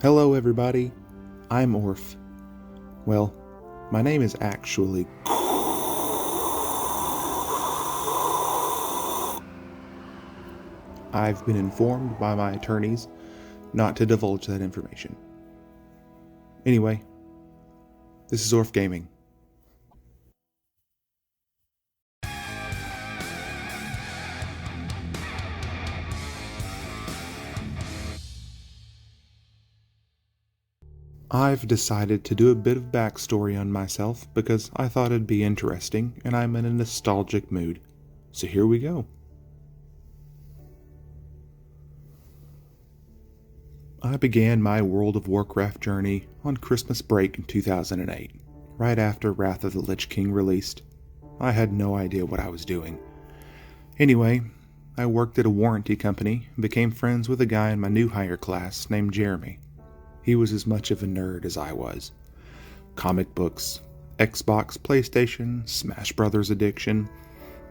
Hello everybody, I'm Orph. Well, my name is actually... I've been informed by my attorneys not to divulge that information. Anyway, this is Orph Gaming. I've decided to do a bit of backstory on myself because I thought it'd be interesting and I'm in a nostalgic mood. So here we go. I began my World of Warcraft journey on Christmas break in 2008, right after Wrath of the Lich King released. I had no idea what I was doing. Anyway, I worked at a warranty company and became friends with a guy in my new hire class named Jeremy. He was as much of a nerd as I was. Comic books, Xbox, PlayStation, Smash Brothers addiction,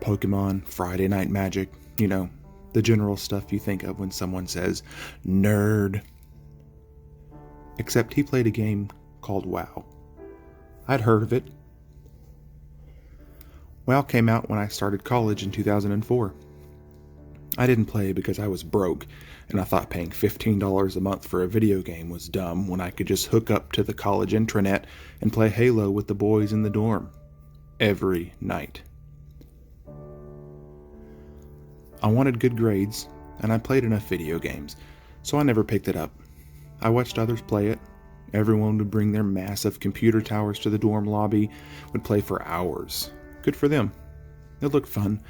Pokemon, Friday Night Magic, the general stuff you think of when someone says, nerd. Except he played a game called WoW. I'd heard of it. WoW came out when I started college in 2004. I didn't play because I was broke, and I thought paying $15 a month for a video game was dumb when I could just hook up to the college intranet and play Halo with the boys in the dorm. Every night. I wanted good grades, and I played enough video games, so I never picked it up. I watched others play it. Everyone would bring their massive computer towers to the dorm lobby, would play for hours. Good for them. It looked fun,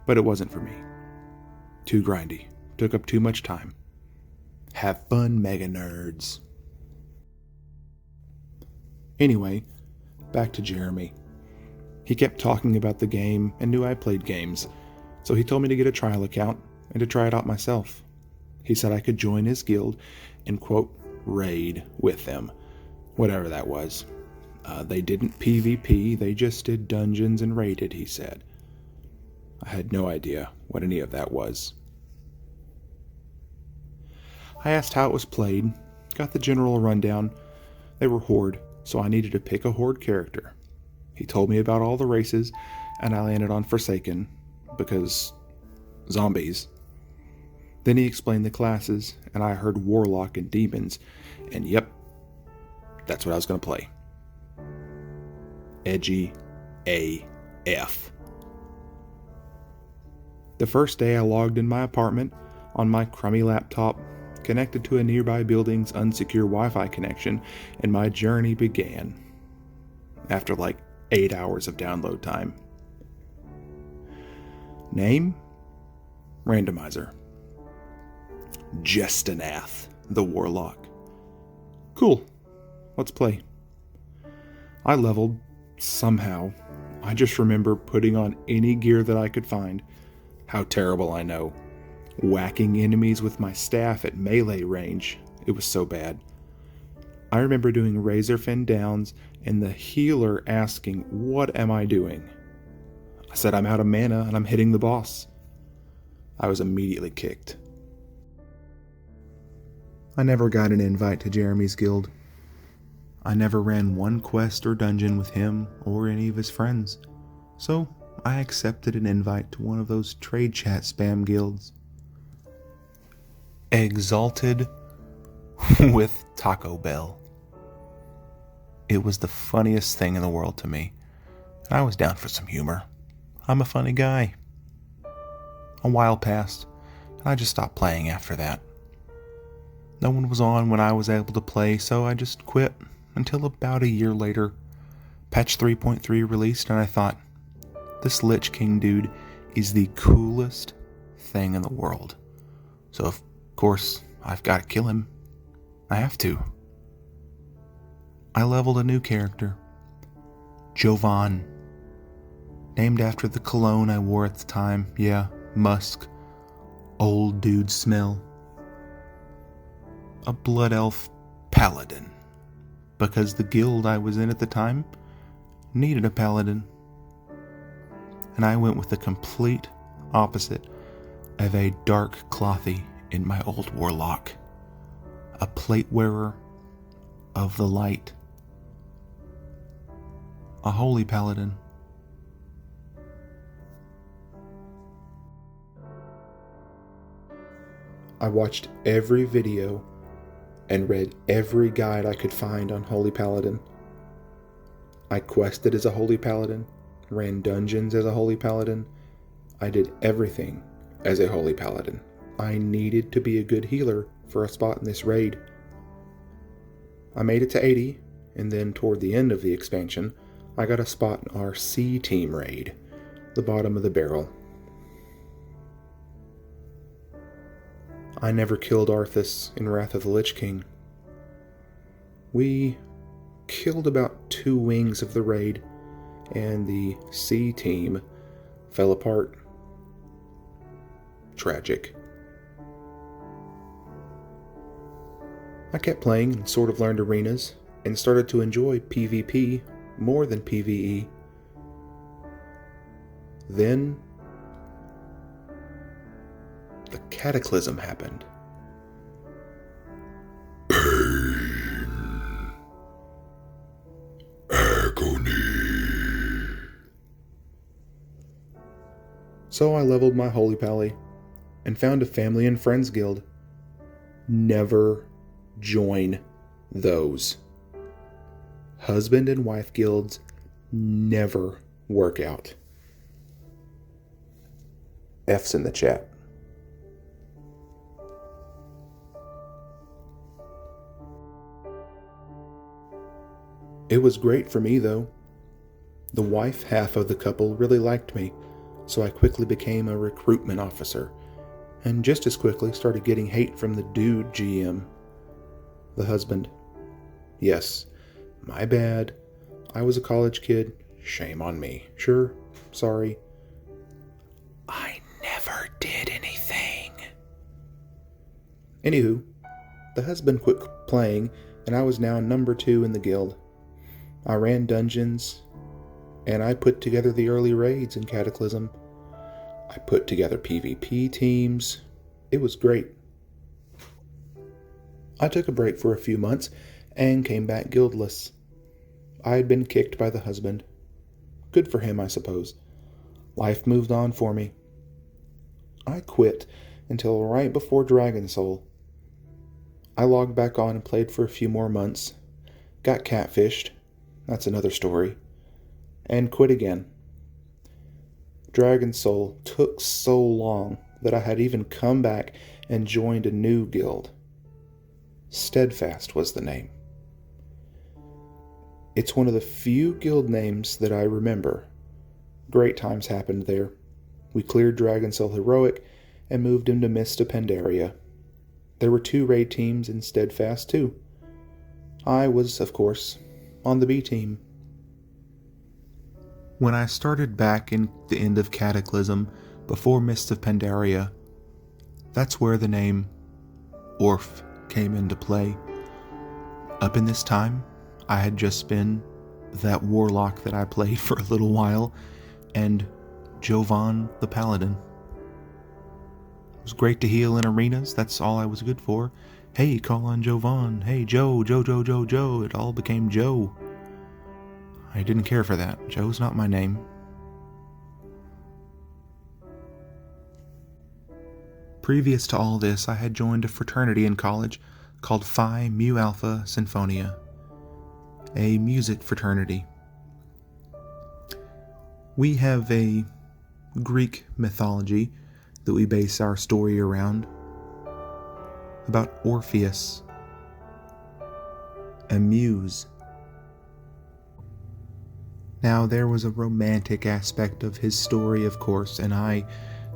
but it wasn't for me. Too grindy. Took up too much time. Have fun, mega nerds. Anyway, back to Jeremy. He kept talking about the game and knew I played games, so he told me to get a trial account and to try it out myself. He said I could join his guild and, quote, raid with them. Whatever that was. They didn't PvP, they just did dungeons and raided, he said. I had no idea what any of that was. I asked how it was played, got the general rundown. They were Horde, so I needed to pick a Horde character. He told me about all the races, and I landed on Forsaken, because zombies. Then he explained the classes, and I heard Warlock and Demons, and yep, that's what I was going to play. Edgy AF. The first day I logged in my apartment on my crummy laptop, connected to a nearby building's unsecure Wi-Fi connection, and my journey began. After like 8 hours of download time. Name? Randomizer. Jestinath, the Warlock. Cool. Let's play. I leveled, somehow. I just remember putting on any gear that I could find. How terrible, I know. Whacking enemies with my staff at melee range. It was so bad. I remember doing razor fin downs and the healer asking, "What am I doing?" I said, "I'm out of mana and I'm hitting the boss." I was immediately kicked. I never got an invite to Jeremy's guild. I never ran one quest or dungeon with him or any of his friends. So I accepted an invite to one of those trade chat spam guilds. Exalted with Taco Bell. It was the funniest thing in the world to me. I was down for some humor. I'm a funny guy. A while passed, and I just stopped playing after that. No one was on when I was able to play, so I just quit until about a year later. Patch 3.3 released, and I thought, this Lich King dude is the coolest thing in the world. So of course, I've got to kill him. I have to. I leveled a new character. Jovan. Named after the cologne I wore at the time. Yeah, musk. Old dude smell. A blood elf paladin. Because the guild I was in at the time needed a paladin. And I went with the complete opposite of a dark clothy in my old warlock. A plate wearer of the light. A holy paladin. I watched every video and read every guide I could find on Holy Paladin. I quested as a Holy Paladin, ran dungeons as a Holy Paladin. I did everything as a Holy Paladin. I needed to be a good healer for a spot in this raid. I made it to 80, and then toward the end of the expansion, I got a spot in our C team raid, the bottom of the barrel. I never killed Arthas in Wrath of the Lich King. We killed about 2 wings of the raid, and the C team fell apart. Tragic. I kept playing and sort of learned arenas, and started to enjoy PvP more than PvE. Then the cataclysm happened. Pain. Agony. So I leveled my Holy Pally and found a family and friends guild. Never join those. Husband and wife guilds never work out. F's in the chat. It was great for me, though. The wife half of the couple really liked me, so I quickly became a recruitment officer, and just as quickly started getting hate from the dude GM. The husband. Yes, my bad. I was a college kid. Shame on me. Sure, sorry. I never did anything. Anywho, the husband quit playing, and I was now number 2 in the guild. I ran dungeons, and I put together the early raids in Cataclysm. I put together PvP teams. It was great. I took a break for a few months and came back guildless. I had been kicked by the husband. Good for him, I suppose. Life moved on for me. I quit until right before Dragon Soul. I logged back on and played for a few more months. Got catfished. That's another story. And quit again. Dragon Soul took so long that I had even come back and joined a new guild. Steadfast was the name. It's one of the few guild names that I remember. Great times happened there. We cleared Dragon Soul Heroic and moved into Mist of Pandaria. There were 2 raid teams in Steadfast too. I was, of course, on the B team. When I started back in the end of Cataclysm, before Mist of Pandaria, that's where the name Orph came into play. Up in this time, I had just been that warlock that I played for a little while, and Jovan the Paladin. It was great to heal in arenas, that's all I was good for. Hey, call on Jovan. Hey, Joe. It all became Joe. I didn't care for that. Joe's not my name. Previous to all this, I had joined a fraternity in college called Phi Mu Alpha Sinfonia, a music fraternity. We have a Greek mythology that we base our story around, about Orpheus, a muse. Now, there was a romantic aspect of his story, of course, and I,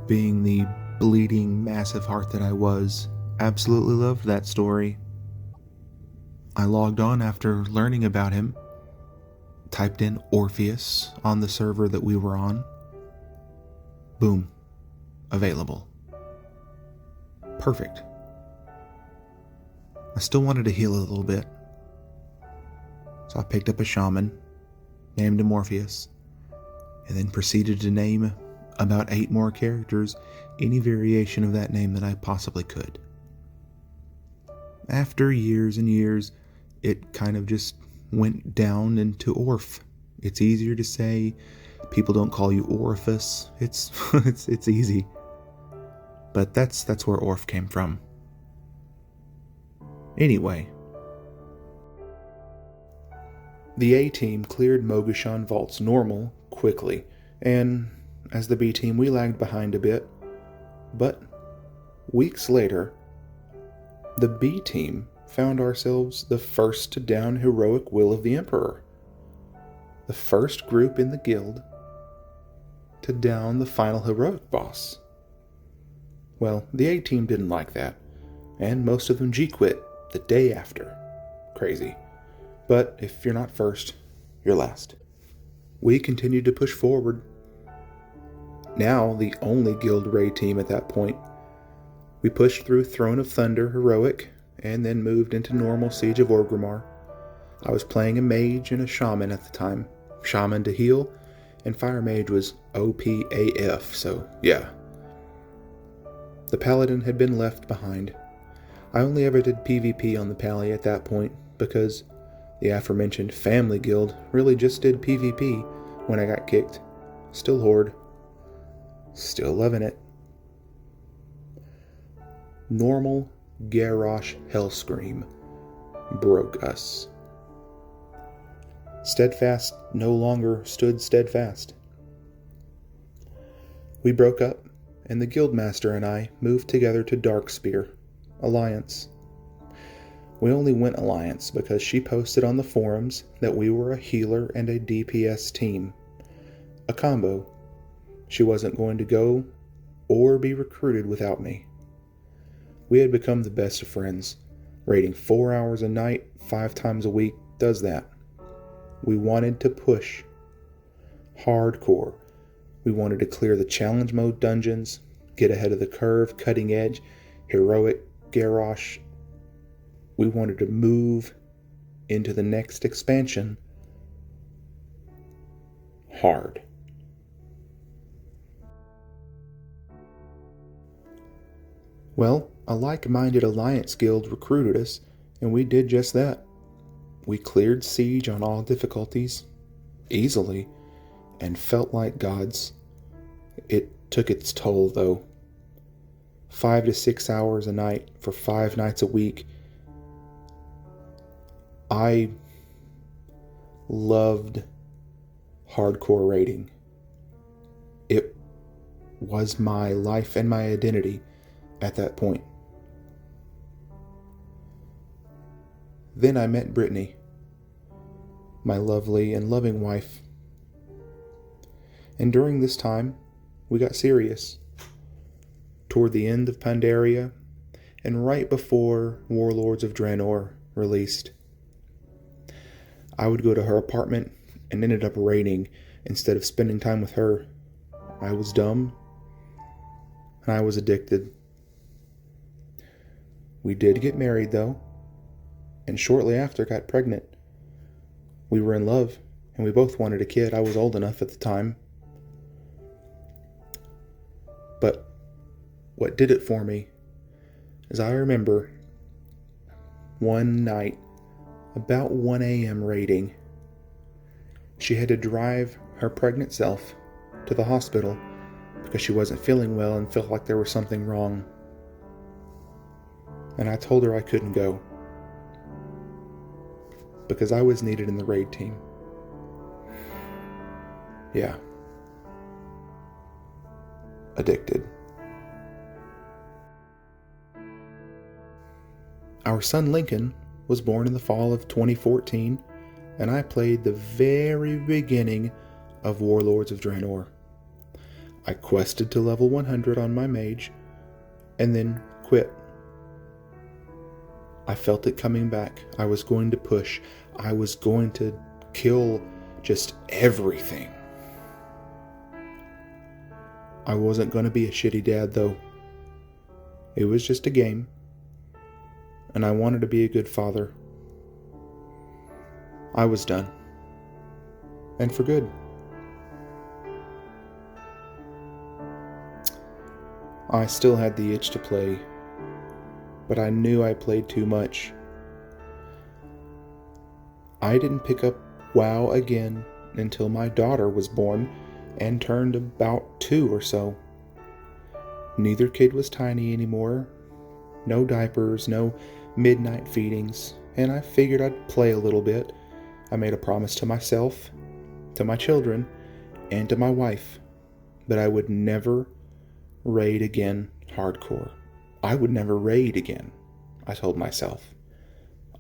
being the bleeding, massive heart that I was, absolutely loved that story. I logged on after learning about him, typed in Orpheus on the server that we were on. Boom. Available. Perfect. I still wanted to heal a little bit, so I picked up a shaman, named him Orpheus, and then proceeded to name about 8 more characters, any variation of that name that I possibly could. After years and years, it kind of just went down into Orph. It's easier to say. People don't call you Orifice. It's it's easy. But that's where Orph came from. Anyway, the A team cleared Mogushon Vault's normal quickly, and as the B team we lagged behind a bit. But weeks later, the B team found ourselves the first to down heroic Will of the Emperor. The first group in the guild to down the final heroic boss. Well, the A team didn't like that, and most of them G-quit the day after. Crazy. But if you're not first, you're last. We continued to push forward. Now the only guild raid team at that point. We pushed through Throne of Thunder heroic, and then moved into normal Siege of Orgrimmar. I was playing a mage and a shaman at the time. Shaman to heal, and Fire Mage was OP AF, so yeah. The Paladin had been left behind. I only ever did PvP on the Pally at that point, because the aforementioned Family Guild really just did PvP when I got kicked. Still Horde. Still loving it. Normal Garrosh Hellscream broke us. Steadfast no longer stood steadfast. We broke up, and the Guildmaster and I moved together to Darkspear, Alliance. We only went Alliance because she posted on the forums that we were a healer and a DPS team. A combo. She wasn't going to go or be recruited without me. We had become the best of friends. Raiding 4 hours a night, 5 times a week does that. We wanted to push. Hardcore. We wanted to clear the challenge mode dungeons, get ahead of the curve, cutting edge, heroic, Garrosh. We wanted to move into the next expansion hard. Well, a like-minded Alliance guild recruited us, and we did just that. We cleared Siege on all difficulties, easily, and felt like gods. It took its toll, though. 5 to 6 hours a night for 5 nights a week. I loved hardcore raiding. It was my life and my identity at that point. Then I met Brittany, my lovely and loving wife. And during this time, we got serious. Toward the end of Pandaria, and right before Warlords of Draenor released. I would go to her apartment and ended up raiding instead of spending time with her. I was dumb, and I was addicted. We did get married, though, and shortly after got pregnant. We were in love, and we both wanted a kid. I was old enough at the time. But what did it for me is I remember one night, about 1 a.m. raiding, she had to drive her pregnant self to the hospital because she wasn't feeling well and felt like there was something wrong. And I told her I couldn't go because I was needed in the raid team. Yeah. Addicted. Our son Lincoln was born in the fall of 2014, and I played the very beginning of Warlords of Draenor. I quested to level 100 on my mage, and then quit. I felt it coming back. I was going to push. I was going to kill just everything. I wasn't going to be a shitty dad, though. It was just a game. And I wanted to be a good father. I was done. And for good. I still had the itch to play, but I knew I played too much. I didn't pick up WoW again until my daughter was born and turned about 2 or so. Neither kid was tiny anymore. No diapers, no midnight feedings, and I figured I'd play a little bit. I made a promise to myself, to my children, and to my wife that I would never raid again hardcore. I would never raid again, I told myself.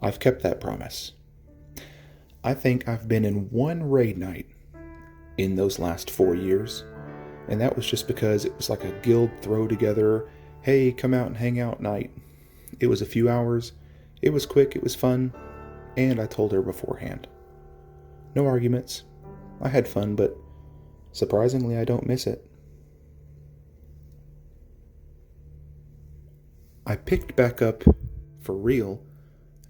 I've kept that promise. I think I've been in one raid night in those last 4 years, and that was just because it was like a guild throw together, hey, come out and hang out night. It was a few hours, it was quick, it was fun, and I told her beforehand. No arguments. I had fun, but surprisingly I don't miss it. I picked back up, for real,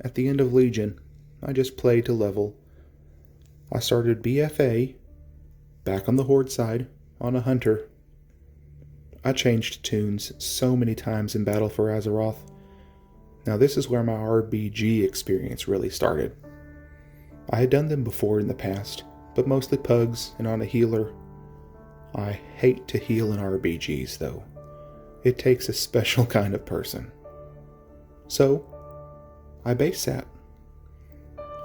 at the end of Legion. I just played to level. I started BFA, back on the Horde side, on a Hunter. I changed tunes so many times in Battle for Azeroth. Now this is where my RBG experience really started. I had done them before in the past, but mostly pugs and on a healer. I hate to heal in RBGs though. It takes a special kind of person. So, I base sat.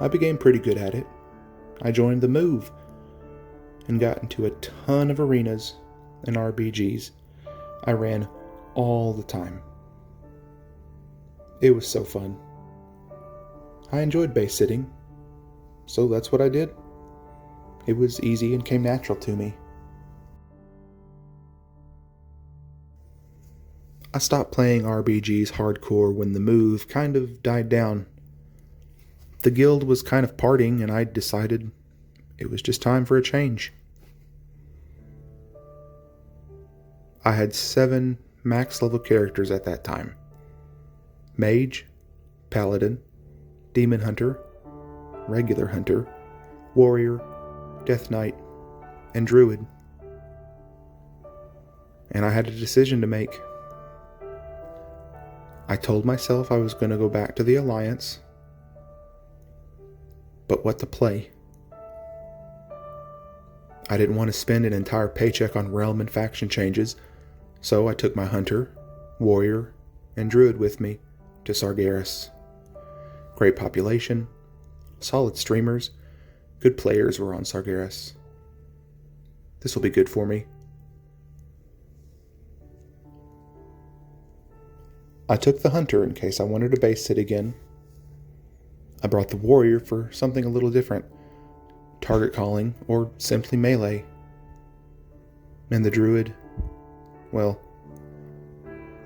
I became pretty good at it. I joined the move and got into a ton of arenas and RBGs. I ran all the time. It was so fun. I enjoyed base sitting, so that's what I did. It was easy and came natural to me. I stopped playing RBGs hardcore when the move kind of died down. The guild was kind of partying, and I decided it was just time for a change. I had 7 max level characters at that time. Mage, Paladin, Demon Hunter, Regular Hunter, Warrior, Death Knight, and Druid. And I had a decision to make. I told myself I was going to go back to the Alliance, but what to play? I didn't want to spend an entire paycheck on realm and faction changes, so I took my Hunter, Warrior, and Druid with me to Sargeras. Great population, solid streamers, good players were on Sargeras. This will be good for me. I took the Hunter in case I wanted to base sit again. I brought the Warrior for something a little different, target calling or simply melee. And the Druid, well,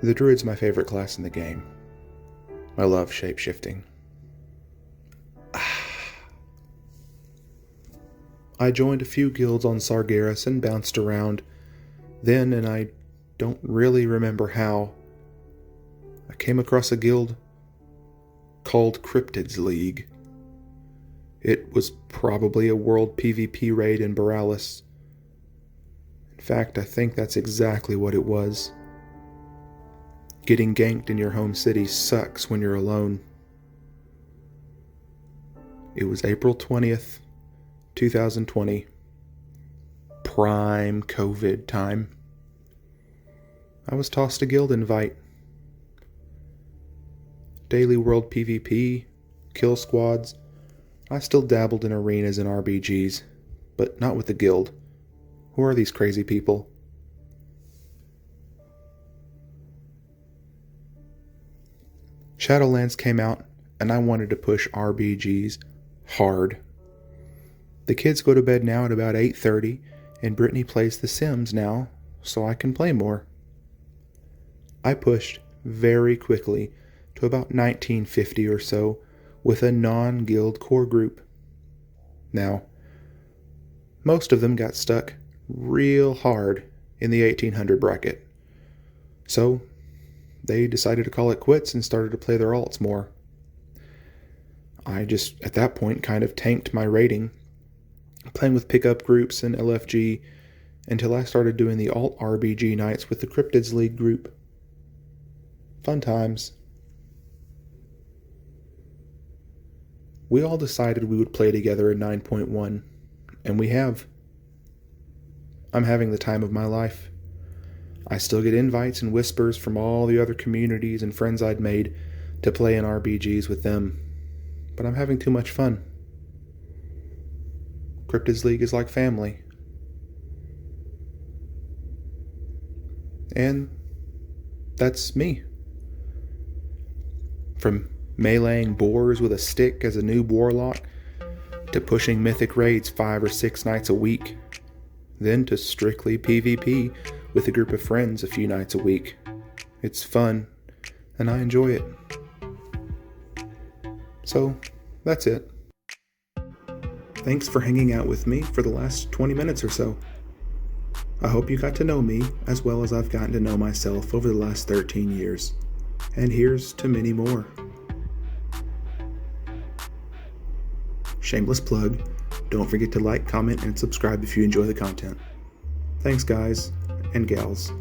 the Druid's my favorite class in the game. I love shape-shifting. I joined a few guilds on Sargeras and bounced around. Then, and I don't really remember how, I came across a guild called Cryptids League. It was probably a world PvP raid in Borealis. In fact, I think that's exactly what it was. Getting ganked in your home city sucks when you're alone. It was April 20th, 2020. Prime COVID time. I was tossed a guild invite. Daily world PvP, kill squads. I still dabbled in arenas and RBGs, but not with the guild. Who are these crazy people? Shadowlands came out, and I wanted to push RBGs hard. The kids go to bed now at about 8:30, and Brittany plays The Sims now, so I can play more. I pushed very quickly to about 1950 or so with a non-guild core group. Now, most of them got stuck real hard in the 1800 bracket. So, they decided to call it quits and started to play their alts more. I just, at that point, kind of tanked my rating, playing with pickup groups and LFG until I started doing the alt RBG nights with the Cryptids League group. Fun times. We all decided we would play together in 9.1, and we have. I'm having the time of my life. I still get invites and whispers from all the other communities and friends I'd made to play in RBGs with them, but I'm having too much fun. Cryptids League is like family. And that's me. From meleeing boars with a stick as a noob warlock, to pushing mythic raids 5 or 6 nights a week, then to strictly PvP with a group of friends a few nights a week. It's fun, and I enjoy it. So, that's it. Thanks for hanging out with me for the last 20 minutes or so. I hope you got to know me as well as I've gotten to know myself over the last 13 years. And here's to many more. Shameless plug, don't forget to like, comment, and subscribe if you enjoy the content. Thanks guys and gals.